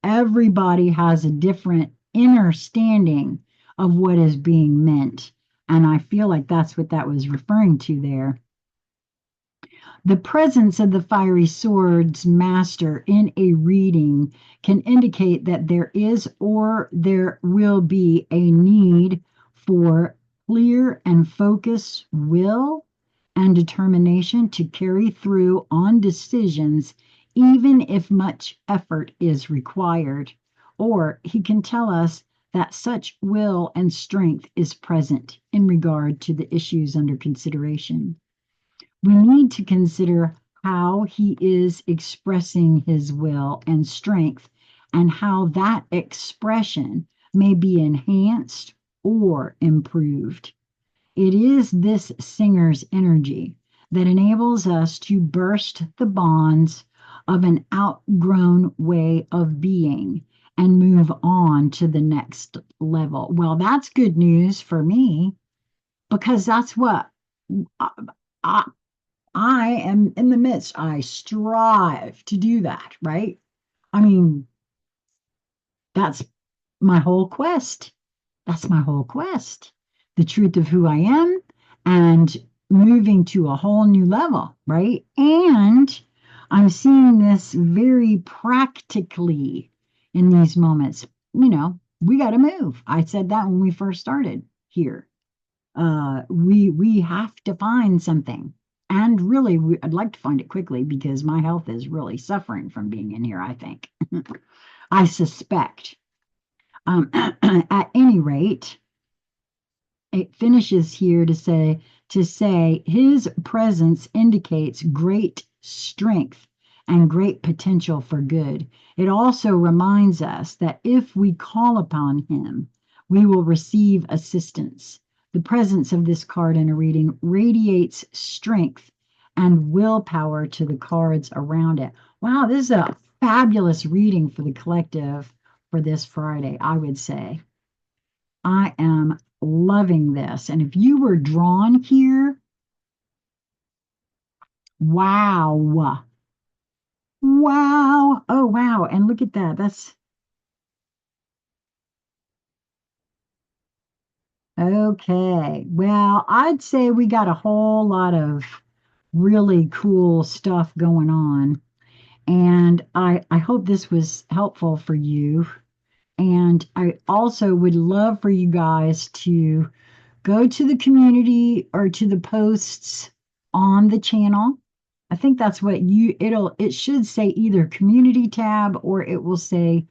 Everybody has a different understanding of what is being meant. And I feel like that's what that was referring to there. The presence of the fiery sword's master in a reading can indicate that there is or there will be a need for clear and focused will and determination to carry through on decisions, even if much effort is required. Or he can tell us that such will and strength is present in regard to the issues under consideration. We need to consider how he is expressing his will and strength, and how that expression may be enhanced or improved. It is this singer's energy that enables us to burst the bonds of an outgrown way of being and move on to the next level. Well, that's good news for me, because that's what I, I am in the midst. I strive to do that, right? I mean, that's my whole quest. That's my whole quest. The truth of who I am and moving to a whole new level, right? And I'm seeing this very practically in these moments. We got to move. I said that when we first started here. We have to find something. And really, I'd like to find it quickly because my health is really suffering from being in here, I think. I suspect. At any rate, it finishes here to say his presence indicates great strength and great potential for good. It also reminds us that if we call upon him, we will receive assistance. The presence of this card in a reading radiates strength and willpower to the cards around it. Wow, this is a fabulous reading for the collective for this Friday, I would say. I am loving this. And if you were drawn here, wow. Wow. Oh, wow. And look at that. That's okay. Well, I'd say we got a whole lot of really cool stuff going on. And I hope this was helpful for you. And I also would love for you guys to go to the community or to the posts on the channel. I think that's what it should say either community tab or it will say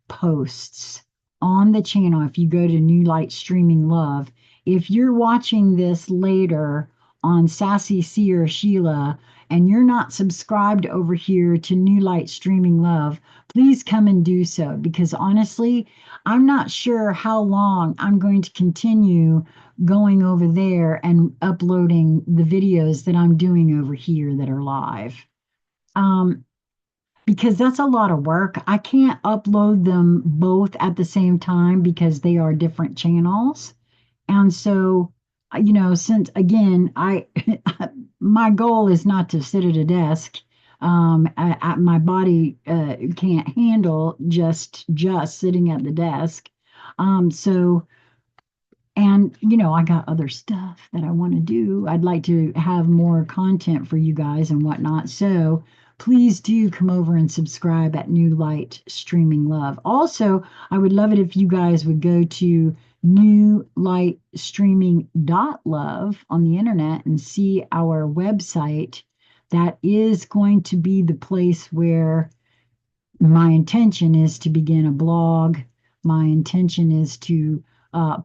posts on the channel if you go to New Light Streaming Love. If you're watching this later on Sassy Seer Sheila and you're not subscribed over here to New Light Streaming Love, please come and do so because honestly, I'm not sure how long I'm going to continue going over there and uploading the videos that I'm doing over here that are live. Um, because that's a lot of work. I can't upload them both at the same time because they are different channels. And so, since again, my goal is not to sit at a desk. My body can't handle just sitting at the desk. So and, I got other stuff that I want to do. I'd like to have more content for you guys and whatnot. So please do come over and subscribe at New Light Streaming Love. Also, I would love it if you guys would go to newlightstreaming.love on the internet and see our website. That is going to be the place where my intention is to begin a blog. My intention is to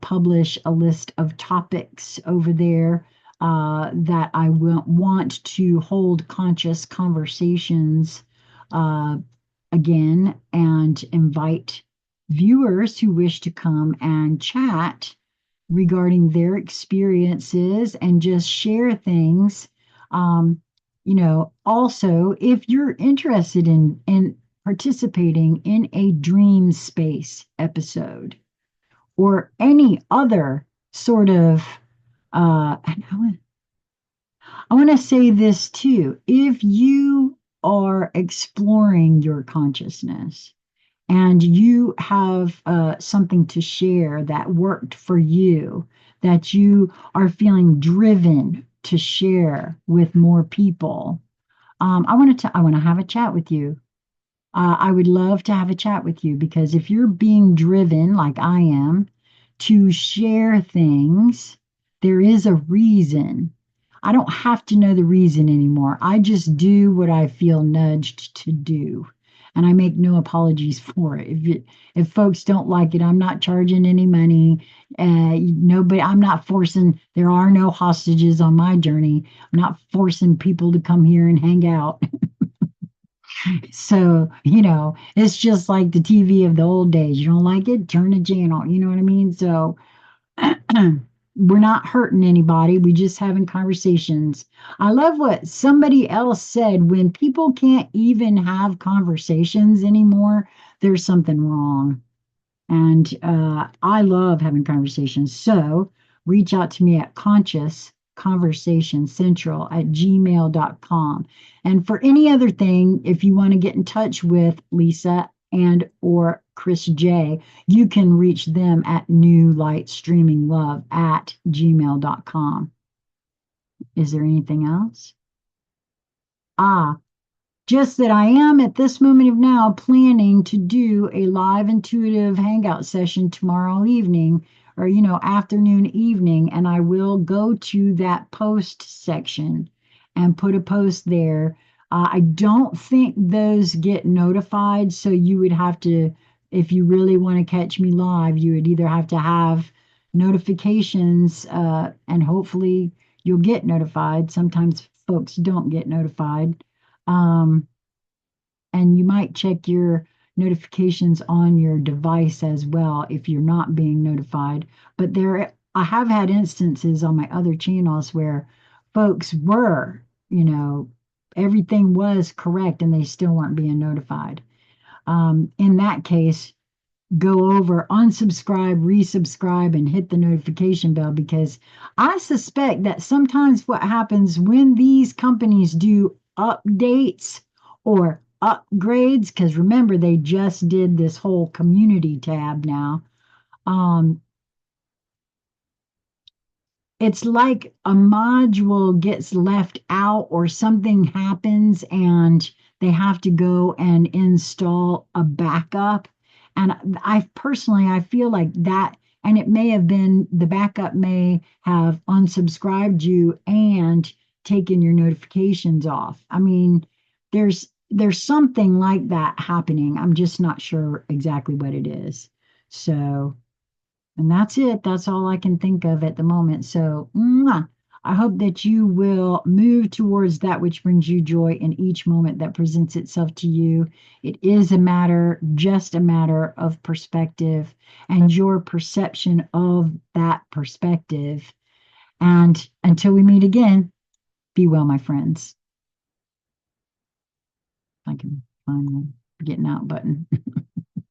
publish a list of topics over there that I will want to hold conscious conversations uh, again and invite viewers who wish to come and chat regarding their experiences and just share things. Also, if you're interested in participating in a dream space episode or any other sort of and I want to say this too. If you are exploring your consciousness and you have something to share that worked for you, that you are feeling driven to share with more people, I want to have a chat with you. I would love to have a chat with you because if you're being driven, like I am, to share things, there is a reason. I don't have to know the reason anymore. I just do what I feel nudged to do. And I make no apologies for it. If folks don't like it, I'm not charging any money. Nobody, I'm not forcing, there are no hostages on my journey. I'm not forcing people to come here and hang out. So, it's just like the TV of the old days. You don't like it, turn the channel. You know what I mean? So, we're not hurting anybody. We just having conversations. I love what somebody else said. When people can't even have conversations anymore, there's something wrong. And I love having conversations. So, reach out to me at conscious conversationscentral@gmail.com. And for any other thing, if you want to get in touch with Lisa and or Chris J, you can reach them at newlightstreaminglove@gmail.com. Is there anything else? Ah, just that I am at this moment of now planning to do a live intuitive hangout session tomorrow evening or, afternoon, evening, and I will go to that post section and put a post there. I don't think those get notified, so you would have to, if you really want to catch me live, you would either have to have notifications, and hopefully you'll get notified. Sometimes folks don't get notified. Um, and you might check your notifications on your device as well if you're not being notified. But I have had instances on my other channels where folks were, everything was correct and they still weren't being notified. In that case, go over, unsubscribe, resubscribe, and hit the notification bell, because I suspect that sometimes what happens when these companies do updates or upgrades, because remember, they just did this whole community tab now. Um, it's like a module gets left out or something happens and they have to go and install a backup. And I feel like that, and it may have been the backup may have unsubscribed you and taken your notifications off. I mean, there's something like that happening. I'm just not sure exactly what it is. So, and that's it. That's all I can think of at the moment. So, I hope that you will move towards that which brings you joy in each moment that presents itself to you. It is just a matter of perspective and your perception of that perspective. And until we meet again, be well, my friends. I can find the getting out button.